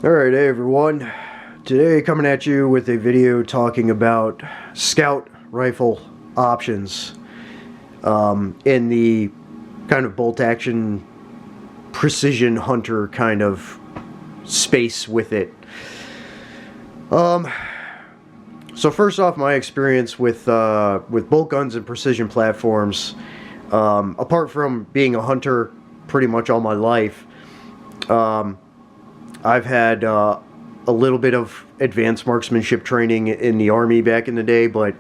Alright, hey everyone. Today coming at you with a video talking about scout rifle options in the kind of bolt action precision hunter kind of space with it. So first off, my experience with bolt guns and precision platforms, apart from being a hunter pretty much all my life, I've had a little bit of advanced marksmanship training in the Army back in the day, but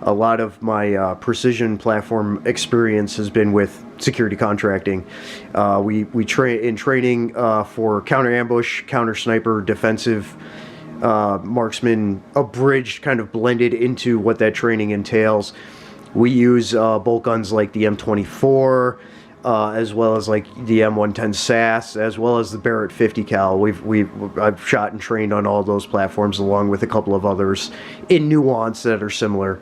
a lot of my precision platform experience has been with security contracting. We train in training for counter ambush, counter sniper, defensive marksman, abridged, kind of blended into what that training entails. We use bolt guns like the M24, as well as like the M110 SAS, as well as the Barrett 50 cal. I've shot and trained on all those platforms, along with a couple of others in nuance that are similar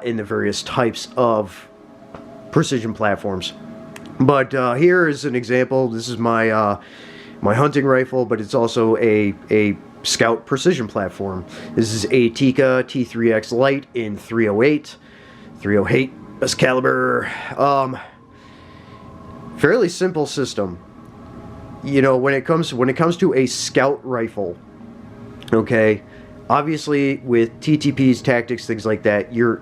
in the various types of precision platforms. But here is an example. This is my my hunting rifle, but it's also a scout precision platform. This is a Tikka T3X Light in 308 best caliber. Fairly simple system. You know, when it comes to a scout rifle, okay, obviously with TTPs, tactics, things like that, you're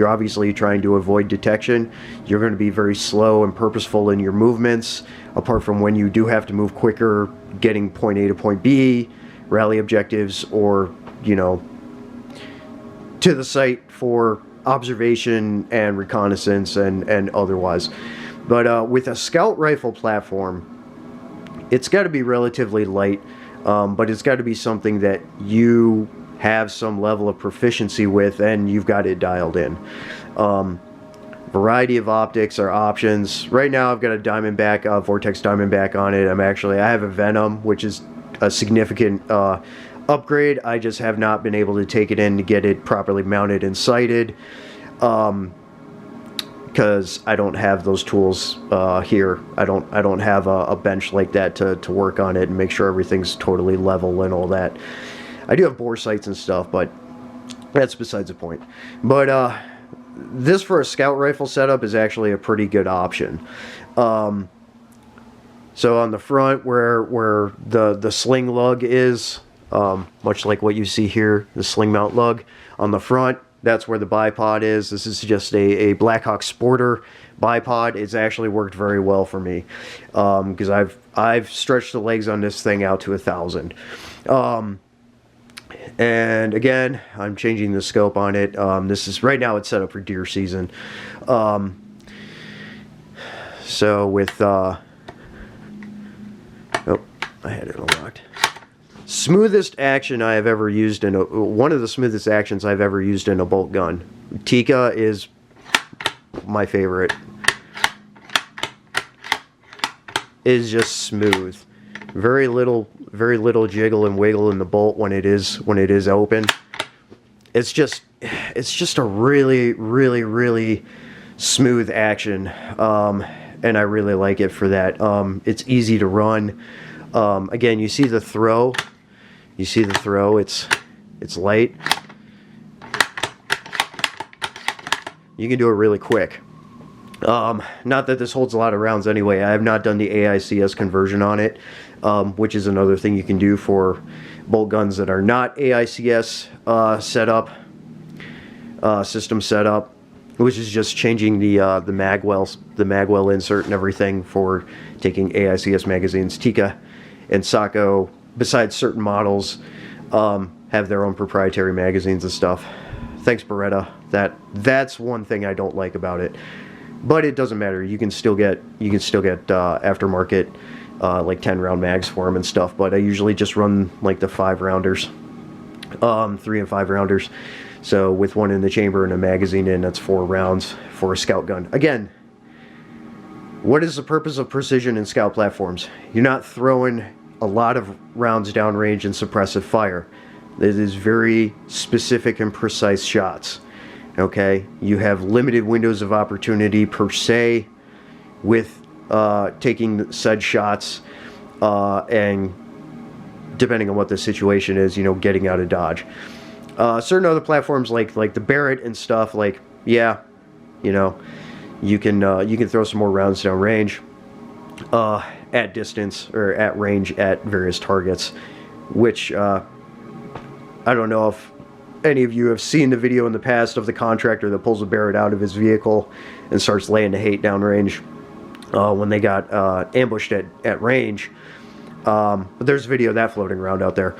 obviously trying to avoid detection. You're going to be very slow and purposeful in your movements, apart from when you do have to move quicker, getting point A to point B, rally objectives, or, you know, to the site for observation and reconnaissance and otherwise. But with a scout rifle platform, it's got to be relatively light, but it's got to be something that you have some level of proficiency with, and you've got it dialed in. Variety of optics are options. Right now I've got a Diamondback, Vortex Diamondback on it. I have a Venom, which is a significant upgrade. I just have not been able to take it in to get it properly mounted and sighted, because I don't have those tools here. I don't have a bench like that to work on it and make sure everything's totally level and all that. I do have bore sights and stuff, but that's besides the point. But this for a scout rifle setup is actually a pretty good option. So on the front, where the sling lug is, much like what you see here, the sling mount lug on the front, that's where the bipod is. This is just a Blackhawk Sporter bipod. It's actually worked very well for me, because I've stretched the legs on this thing out to 1,000. And again, I'm changing the scope on it. This is right now it's set up for deer season. So with oh, I had it unlocked. Smoothest action I have ever used in one of the smoothest actions I've ever used in a bolt gun. Tikka is my favorite. Is just smooth. Very little jiggle and wiggle in the bolt when it is open. It's just a really smooth action, and I really like it for that. It's easy to run. Again, you see the throw. You see the throw. It's light. You can do it really quick. Not that this holds a lot of rounds anyway. I have not done the AICS conversion on it, which is another thing you can do for bolt guns that are not AICS system setup, which is just changing the magwell insert and everything for taking AICS magazines. Tikka and Sako, besides certain models, have their own proprietary magazines and stuff. Thanks, Beretta. That's one thing I don't like about it. But it doesn't matter. You can still get aftermarket like 10-round mags for them and stuff. But I usually just run like the 5-rounders, 3 and 5 rounders. So with one in the chamber and a magazine in, that's 4 rounds for a scout gun. Again, what is the purpose of precision in scout platforms? You're not throwing a lot of rounds downrange and suppressive fire. It is very specific and precise shots. Okay, you have limited windows of opportunity per se with taking said shots, and depending on what the situation is, you know, getting out of dodge. Certain other platforms like the Barrett and stuff, like, yeah, you know, you can throw some more rounds down range, at distance or at range at various targets, which I don't know if any of you have seen the video in the past of the contractor that pulls a Barrett out of his vehicle and starts laying the hate downrange when they got ambushed at range. But there's a video of that floating around out there.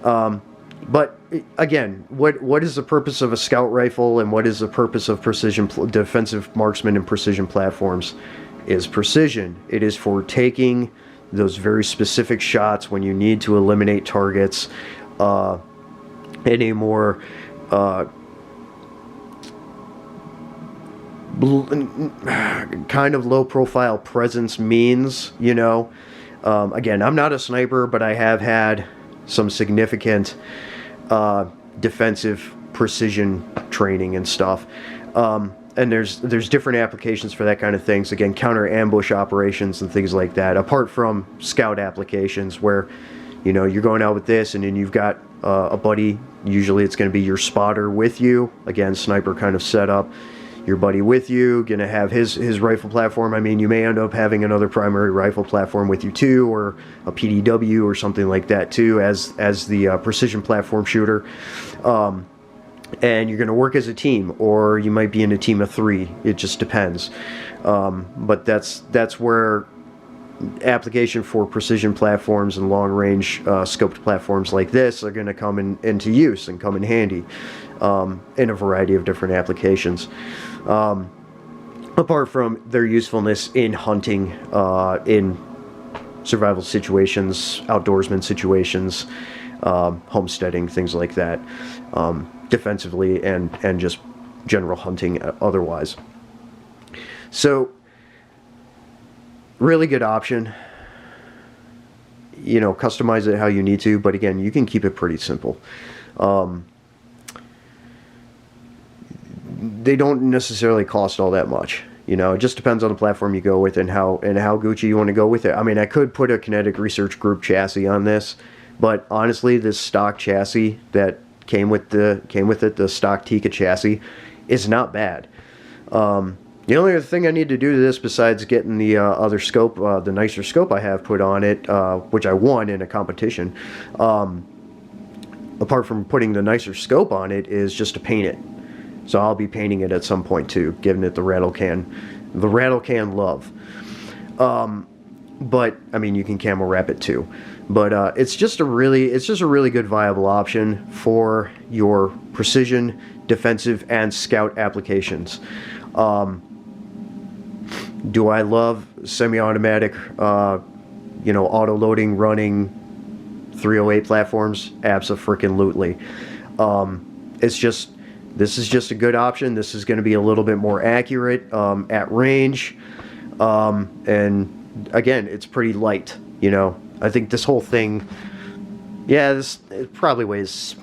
But again, what is the purpose of a scout rifle, and what is the purpose of defensive marksman and precision platforms? Is precision. It is for taking those very specific shots when you need to eliminate targets in a more kind of low profile presence means, you know. Again, I'm not a sniper, but I have had some significant defensive precision training and stuff. And there's different applications for that kind of things. Again, counter ambush operations and things like that, apart from scout applications where, you know, you're going out with this and then you've got a buddy, usually it's going to be your spotter with you. Again, sniper kind of setup. Your buddy with you, gonna have his rifle platform. I mean, you may end up having another primary rifle platform with you too, or a PDW or something like that too, as the precision platform shooter. And you're gonna work as a team, or you might be in a team of 3. It just depends. But that's where application for precision platforms and long range scoped platforms like this are gonna come into use and come in handy in a variety of different applications. Apart from their usefulness in hunting, in survival situations, outdoorsman situations, homesteading, things like that, defensively and just general hunting otherwise. So, really good option. You know, customize it how you need to, but again, you can keep it pretty simple. They don't necessarily cost all that much. You know, it just depends on the platform you go with and how Gucci you want to go with it. I mean, I could put a Kinetic Research Group chassis on this, but honestly, this stock chassis that came with it, the stock Tikka chassis, is not bad. The only other thing I need to do to this, besides getting the other scope, the nicer scope I have put on it, which I won in a competition, apart from putting the nicer scope on it, is just to paint it. So I'll be painting it at some point too, giving it the rattle can love. But I mean, you can camo wrap it too. But it's just a really good viable option for your precision, defensive, and scout applications. Do I love semi-automatic, you know, auto-loading running 308 platforms? Abso-freaking-lutely. This is just a good option. This is going to be a little bit more accurate at range, and again, it's pretty light. You know, I think this whole thing, yeah, it probably weighs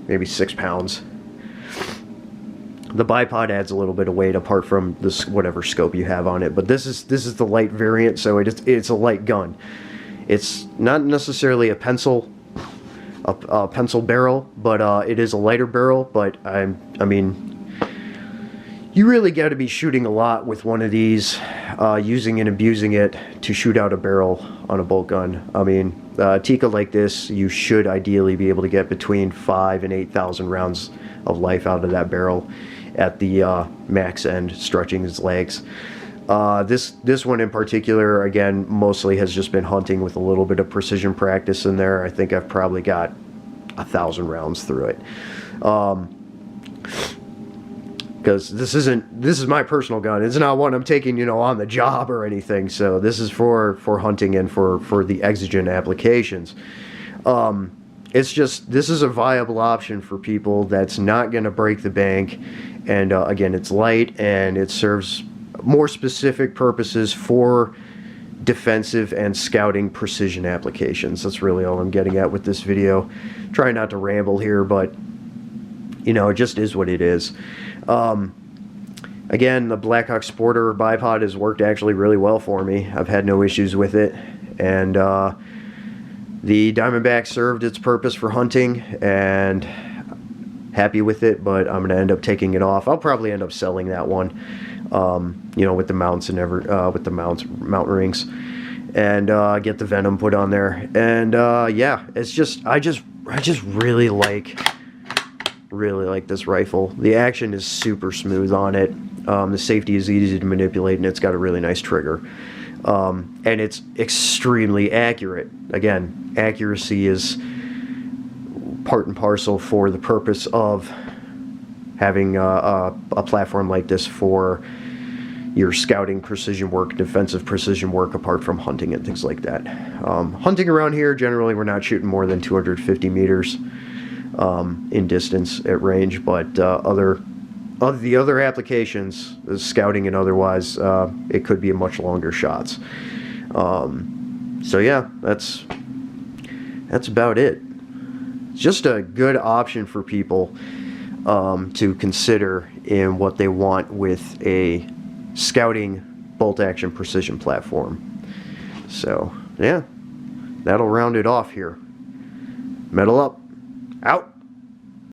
maybe 6 pounds. The bipod adds a little bit of weight apart from this whatever scope you have on it, but this is the light variant, so it's a light gun. It's not necessarily a pencil barrel, but it is a lighter barrel. But I mean, you really got to be shooting a lot with one of these, using and abusing it to shoot out a barrel on a bolt gun. I mean, Tikka like this, you should ideally be able to get between 5,000 and 8,000 rounds of life out of that barrel at the max end, stretching his legs. This one in particular, again, mostly has just been hunting with a little bit of precision practice in there. I think I've probably got 1,000 rounds through it. Because this is my personal gun. It's not one I'm taking, you know, on the job or anything. So this is for hunting and for the exigent applications. It's just, this is a viable option for people that's not going to break the bank. And again, it's light and it serves more specific purposes for defensive and scouting precision applications. That's really all I'm getting at with this video. Try not to ramble here, but you know, it just is what it is. Again, the Blackhawk Sporter bipod has worked actually really well for me. I've had no issues with it, and The Diamondback served its purpose for hunting, and happy with it, but I'm going to end up taking it off. I'll probably end up selling that one, you know, with the mounts and with the mount rings, and get the Venom put on there. And yeah, it's just I just really like this rifle. The action is super smooth on it. The safety is easy to manipulate, and it's got a really nice trigger. And it's extremely accurate. Again, accuracy is part and parcel for the purpose of having a platform like this for your scouting precision work, defensive precision work, apart from hunting and things like that. Hunting around here, generally we're not shooting more than 250 meters in distance at range, but the other applications, scouting and otherwise, it could be much longer shots. So yeah, that's about it. It's just a good option for people to consider in what they want with a scouting bolt action precision platform. So yeah, that'll round it off here. Metal up. Out.